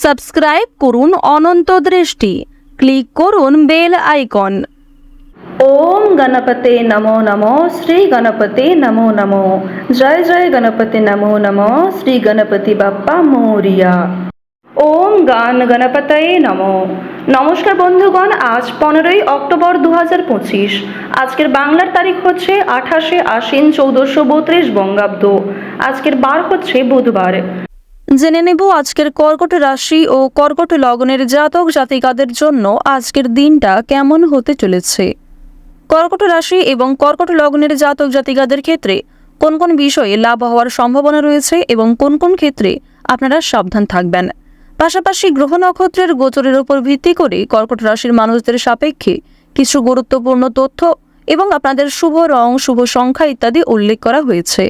Subscribe করুন অনন্ত দৃষ্টি, click করুন বেল আইকন। ओम गणपते नमो नमो श्री गणपते नमो नमो जय जय गणपति नमो नमो श्री गणपति बाप्पा मोरिया। ओम गान गणपतये नमो। नमस्कार बंधुगण, आज 15 অক্টোবর 2025। আজকের বাংলার তারিখ হচ্ছে 28শে আশ্বিন 1432 বঙ্গাব্দ। আজকের বার হচ্ছে বুধবার। জেনে নেব আজকের কর্কট রাশি ও কর্কট লগ্নের জাতক জাতিকাদের জন্য আজকের দিনটা কেমন হতে চলেছে। কর্কট রাশি এবং কর্কট লগ্নের জাতক জাতিকাদের ক্ষেত্রে কোন কোন বিষয়ে লাভ হওয়ার সম্ভাবনা রয়েছে এবং কোন কোন ক্ষেত্রে আপনারা সাবধান থাকবেন। পাশাপাশি গ্রহ নক্ষত্রের গোচরের উপর ভিত্তি করে কর্কট রাশির মানুষদের সাপেক্ষে কিছু গুরুত্বপূর্ণ তথ্য এবং আপনাদের শুভ রং, শুভ সংখ্যা ইত্যাদি উল্লেখ করা হয়েছে।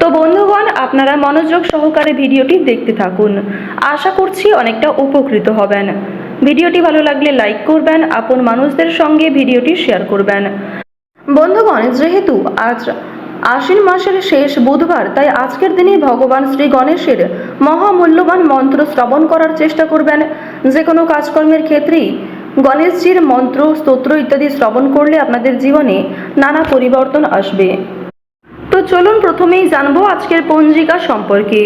তো বন্ধুগণ, আপনারা মনোযোগ সহকারে ভিডিওটি দেখতে থাকুন। আশা করছি অনেকটা উপকৃত হবেন। ভিডিওটি ভালো লাগলে লাইক করবেন, আপন মানুষদের সঙ্গে ভিডিওটি শেয়ার করবেন। বন্ধুগণ, যেহেতু আজ আশ্বিন মাসের শেষ বুধবার, তাই আজকের দিনে ভগবান শ্রী গণেশের মহামূল্যবান মন্ত্র শ্রবণ করার চেষ্টা করবেন। যে কোনো কাজকর্মের ক্ষেত্রেই গণেশজির মন্ত্র, স্তোত্র ইত্যাদি শ্রবণ করলে আপনাদের জীবনে নানা পরিবর্তন আসবে। তো চলুন প্রথমেই জানবো আজকের পঞ্জিকা সম্পর্কে।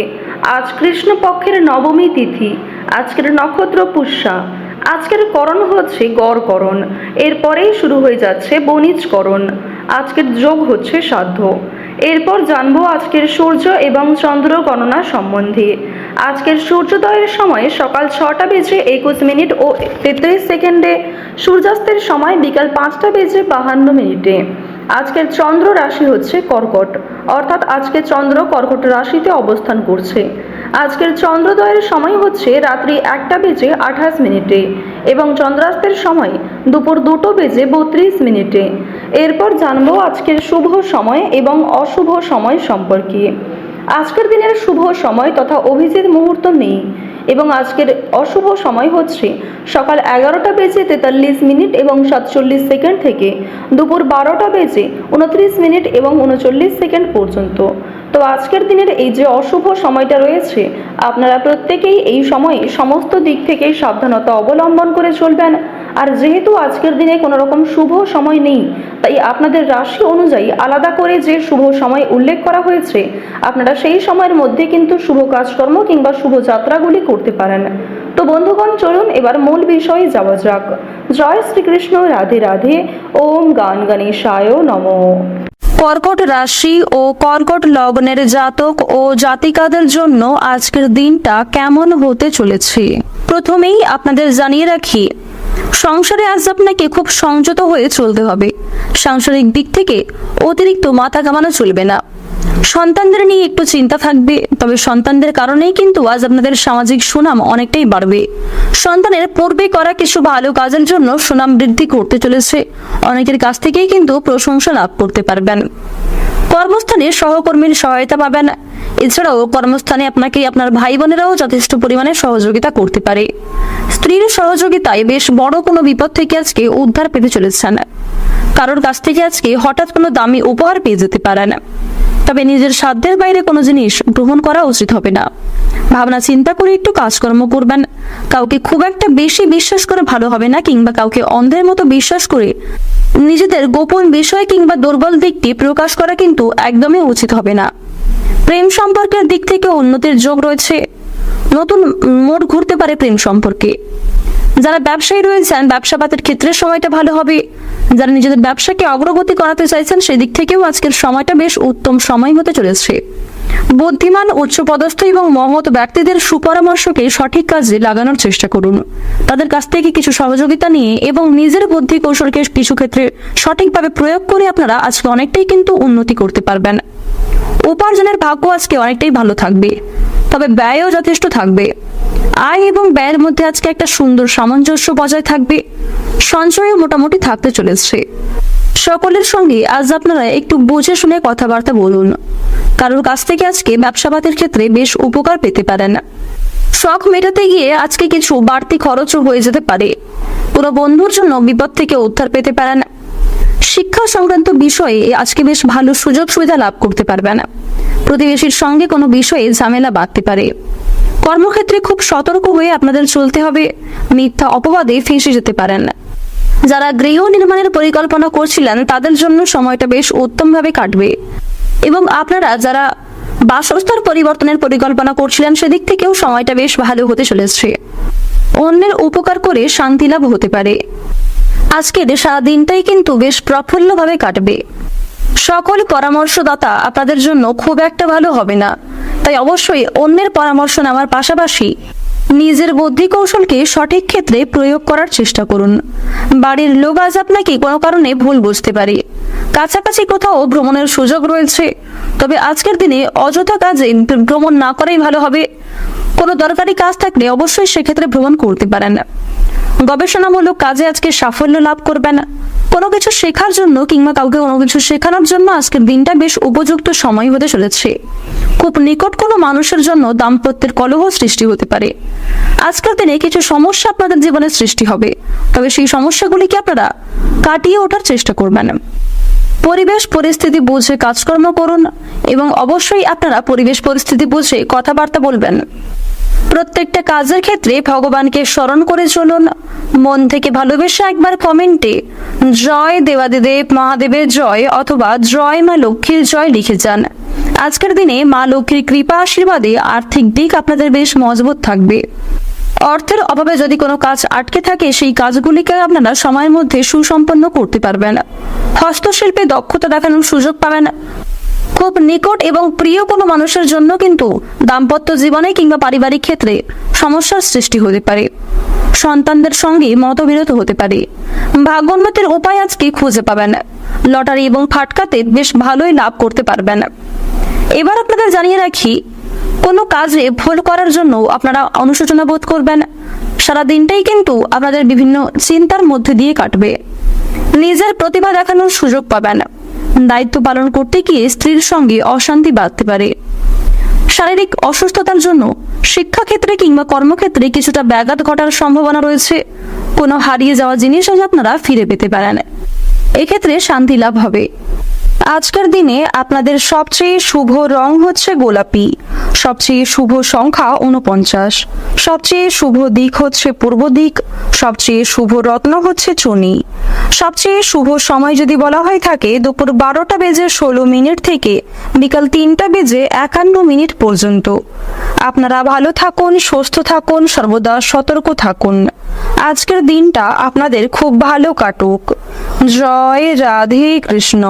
আজ কৃষ্ণপক্ষের নবমী তিথি, আজকের নক্ষত্র পুষ্যা, আজকের করণ হচ্ছে গড়করণ, এরপরেই শুরু হয়ে যাচ্ছে বণিজকরণ, আজকের যোগ হচ্ছে শ্রাদ্ধ। এরপর জানবো আজকের সূর্য এবং চন্দ্র গণনা সম্বন্ধে। আজকের সূর্যোদয়ের সময় সকাল 6টা বেজে 21 মিনিট ও 33 সেকেন্ডে, সূর্যাস্তের সময় বিকাল 5টা বেজে 52 মিনিটে। আজকের চন্দ্র রাশি হচ্ছে কর্কট, অর্থাৎ আজকে চন্দ্র কর্কট রাশিতে অবস্থান করছে। আজকের চন্দ্রোদয়ের সময় হচ্ছে রাত্রি 1টা বেজে 28 মিনিটে এবং চন্দ্রাস্তের সময় দুপুর 2টো বেজে 32 মিনিটে। এরপর জানবো আজকের শুভ সময় এবং অশুভ সময় সম্পর্কে। আজকের দিনের শুভ সময় তথা অভিজিৎ মুহূর্ত নেই এবং আজকের অশুভ সময় হচ্ছে সকাল 11টা বেজে 43 মিনিট এবং 47 সেকেন্ড থেকে দুপুর 12টা বেজে 29 মিনিট এবং 39 সেকেন্ড পর্যন্ত। তো আজকের দিনের এই যে অশুভ সময়টা রয়েছে, আপনারা প্রত্যেকেই এই সময়ে সমস্ত দিক থেকে সাবধানতা অবলম্বন করে চলবেন। আর যেহেতু আজকের দিনে কোনো রকম শুভ সময় নেই, তাই আপনাদের রাশি অনুযায়ী আলাদা করে যে শুভ সময় উল্লেখ করা হয়েছে, আপনারা সেই সময়ের মধ্যে কিন্তু শুভ কাজকর্ম কিংবা শুভ যাত্রাগুলি করতে পারেন। তো বন্ধুগণ, চলুন এবার মূল বিষয়ে যাওয়া যাক। জয় শ্রীকৃষ্ণ, রাধে রাধে। ওম গান গণেশায় নমঃ। কর্কট রাশি ও কর্কট লগ্নের জাতক ও জাতিকাদের জন্য আজকের দিনটা কেমন হতে চলেছে। প্রথমেই আপনাদের জানিয়ে রাখি, সংসারে আজ আপনাকে খুব সংযত হয়ে চলতে হবে। সাংসারিক দিক থেকে অতিরিক্ত মাথা ঘামানো চলবে না। সন্তানদের নিয়ে একটু চিন্তা থাকবে, তবে সন্তানদের কারণেই কিন্তু আজ আপনাদের সামাজিক সুনাম অনেকটাই বাড়বে। সন্তানের পূর্বে করা কিছু ভালো কাজের জন্য সুনাম বৃদ্ধি করতে চলেছে। অনেকের কাছ থেকেই কিন্তু প্রশংসা লাভ করতে পারবেন। কর্মস্থানে সহকর্মীর সহায়তা পাবেন। এছাড়াও কর্মস্থানে আপনাকে আপনার ভাই বোনেরাও যথেষ্ট পরিমাণে সহযোগিতা করতে পারে। স্ত্রীর সহযোগিতায় বেশ বড় কোনো বিপদ থেকে আজকে উদ্ধার পেতে চলেছেন। কারোর কাছ থেকে আজকে হঠাৎ কোনো দামি উপহার পেয়ে যেতে পারেন। তবে নিজের সাধ্যের বাইরে কোনো জিনিস গ্রহণ করা উচিত হবে না। ভাবনা চিন্তা করে একটু কাজকর্ম করবেন। কাউকে খুব একটা বেশি বিশ্বাস করে ভালো হবে না, কিংবা কাউকে অন্ধের মতো বিশ্বাস করে নিজেদের গোপন বিষয় কিংবা দুর্বল দিকটি প্রকাশ করা কিন্তু একদমই উচিত হবে না। প্রেম সম্পর্কের দিক থেকে উন্নতির যোগ রয়েছে। নতুন মোড় ঘুরতে পারে প্রেম সম্পর্কে। যারা ব্যবসায়ী রয়েছেন, ব্যবসাপাতের ক্ষেত্রে সময়টা ভালো হবে। যারা নিজেদের ব্যবসাকে অগ্রগতি করাতে চাইছেন, সেদিক থেকেও আজকের সময়টা বেশ উত্তম সময় হতে চলেছে। বুদ্ধিমান, উচ্চপদস্থ এবং মহৎ ব্যক্তিদের সুপরামর্শকে সঠিক কাজে লাগানোর চেষ্টা করুন। তাদের কাছ থেকে কিছু সহযোগিতা নিয়ে এবং নিজের বুদ্ধি কৌশলকে কিছু ক্ষেত্রে সঠিকভাবে প্রয়োগ করে আপনারা আজকে অনেকটাই কিন্তু উন্নতি করতে পারবেন। উপার্জনের ভাগ্য আজকে অনেকটাই ভালো থাকবে, তবে ব্যয়ও যথেষ্ট থাকবে। আয় এবং ব্যয়ের মধ্যে আজকে একটা সুন্দর সামঞ্জস্য বজায় থাকবে। সঞ্চয়ও মোটামুটি থাকতে চলেছে। সকলের সঙ্গে আজ আপনারা একটু বুঝে শুনে কথাবার্তা বলুন। কারোর কাছ থেকে আজকে ব্যবসাপাতের ক্ষেত্রে বেশ উপকার পেতে পারেন। শখ মেটাতে গিয়ে আজকে কিছু বাড়তি খরচও হয়ে যেতে পারে। পুরো বন্ধুর জন্য বিপদ থেকে উদ্ধার পেতে পারেন। শিক্ষা সংক্রান্ত বিষয়ে আজকে বেশ ভালো সুযোগ সুবিধা লাভ করতে পারবেন। প্রতিবেশীর সঙ্গে কোনো বিষয়ে ঝামেলা বাঁধতে পারে। কর্মক্ষেত্রে খুব সতর্ক হয়ে আপনাদের চলতে হবে, মিথ্যা অপবাদে ফেঁসে যেতে পারেন। যারা গৃহ নির্মাণের পরিকল্পনা করছিলেন তাদের জন্য সময়টা বেশ উত্তমভাবে কাটবে, এবং আপনারা যারা বাসস্থান পরিবর্তনের পরিকল্পনা করছিলেন সেদিক থেকেও সময়টা বেশ ভালো হতে চলেছে। অন্যের উপকার করে শান্তি লাভ হতে পারে। আজকের সারা দিনটাই কিন্তু বেশ প্রফুল্লভাবে কাটবে। সকল পরামর্শদাতা আপনাদের জন্য খুব একটা ভালো হবে না, তাই অবশ্যই অন্যের পরামর্শ নেওয়ার পাশাপাশি নিজের বুদ্ধি কৌশলকে সঠিক ক্ষেত্রে প্রয়োগ করার চেষ্টা করুন। বাড়ির লোক আজ আপনাকে কোনো কারণে ভুল বুঝতে পারে। কাছাকাছি কোথাও ভ্রমণের সুযোগ রয়েছে, তবে আজকের দিনে অযথা কাজে ভ্রমণ না করাই ভালো হবে। কোনো দরকারি কাজ থাকলে অবশ্যই সেক্ষেত্রে ভ্রমণ করতে পারেন। গবেষণামূলক কাজে আজকে সাফল্য লাভ করবেন। কোনো কিছু শেখার জন্য কিংবা কাউকে কোনো কিছু শেখানোর জন্য আজকের দিনটা বেশ উপযুক্ত সময় হতে চলেছে। খুব নিকট কোনো মানুষের জন্য দাম্পত্যের কলহ সৃষ্টি হতে পারে। আজকের দিনে কিছু সমস্যা আপনাদের জীবনে সৃষ্টি হবে, তবে সেই সমস্যাগুলিকে আপনারা কাটিয়ে ওঠার চেষ্টা করবেন। পরিবেশ পরিস্থিতি বুঝে কাজকর্ম করুন, এবং অবশ্যই আপনারা পরিবেশ পরিস্থিতি বুঝে কথাবার্তা বলবেন। প্রত্যেকটা কাজের ক্ষেত্রে ভগবানকে স্মরণ করে চলুন। মন থেকে ভালোবেসে একবার কমেন্টে জয় দেবাদিদেব মহাদেবের জয় অথবা জয় মা লক্ষ্মীর জয় লিখে যান। আজকের দিনে মা লক্ষ্মীর কৃপা আশীর্বাদে আর্থিক দিক আপনাদের বেশ মজবুত থাকবে। অর্থের অভাবে যদি কোনো কাজ আটকে থাকে সেই কাজগুলিকে আপনারা সময়ের মধ্যে সুসম্পন্ন করতে পারবেন। হস্তশিল্পে দক্ষতা দেখানোর সুযোগ পাবেন। খুব নিকট এবং প্রিয় কোনো মানুষের জন্য কিন্তু দাম্পত্য জীবনে কিংবা পারিবারিক ক্ষেত্রে সমস্যার সৃষ্টি হতে পারে। সন্তানদের সঙ্গে মতবিরোধ হতে পারে। ভাগ্যোন্নতির উপায় আজকে খুঁজে পাবেন। লটারি এবং ফাটকাতে বেশ ভালোই লাভ করতে পারবেন। এবার আপনাদের জানিয়ে রাখি, কোনো কাজে ভুল করার জন্য আপনারা অনুশোচনা বোধ করবেন। সারা দিনটাই কিন্তু আপনাদের বিভিন্ন চিন্তার মধ্যে দিয়ে কাটবে। নিজের প্রতিভা দেখানোর সুযোগ পাবেন। দায়িত্ব পালন করতে গিয়ে স্ত্রীর সঙ্গে অশান্তি বাঁধতে পারে। শারীরিক অসুস্থতার জন্য শিক্ষাক্ষেত্রে কিংবা কর্মক্ষেত্রে কিছুটা ব্যাঘাত ঘটার সম্ভাবনা রয়েছে। কোনো হারিয়ে যাওয়া জিনিস আজ আপনারা ফিরে পেতে পারেন। এক্ষেত্রে শান্তি লাভ হবে। আজকের দিনে আপনাদের সবচেয়ে শুভ রং হচ্ছে গোলাপি, সবচেয়ে শুভ সংখ্যা 49, সবচেয়ে শুভ দিক হচ্ছে পূর্ব দিক, সবচেয়ে শুভ রত্ন হচ্ছে চুনি। সবচেয়ে শুভ সময় যদি বলা হয়ে থাকে দুপুর 12:16 থেকে বিকাল 3:51 পর্যন্ত। আপনারা ভালো থাকুন, সুস্থ থাকুন, সর্বদা সতর্ক থাকুন। আজকের দিনটা আপনাদের খুব ভালো কাটুক। জয় রাধে কৃষ্ণ।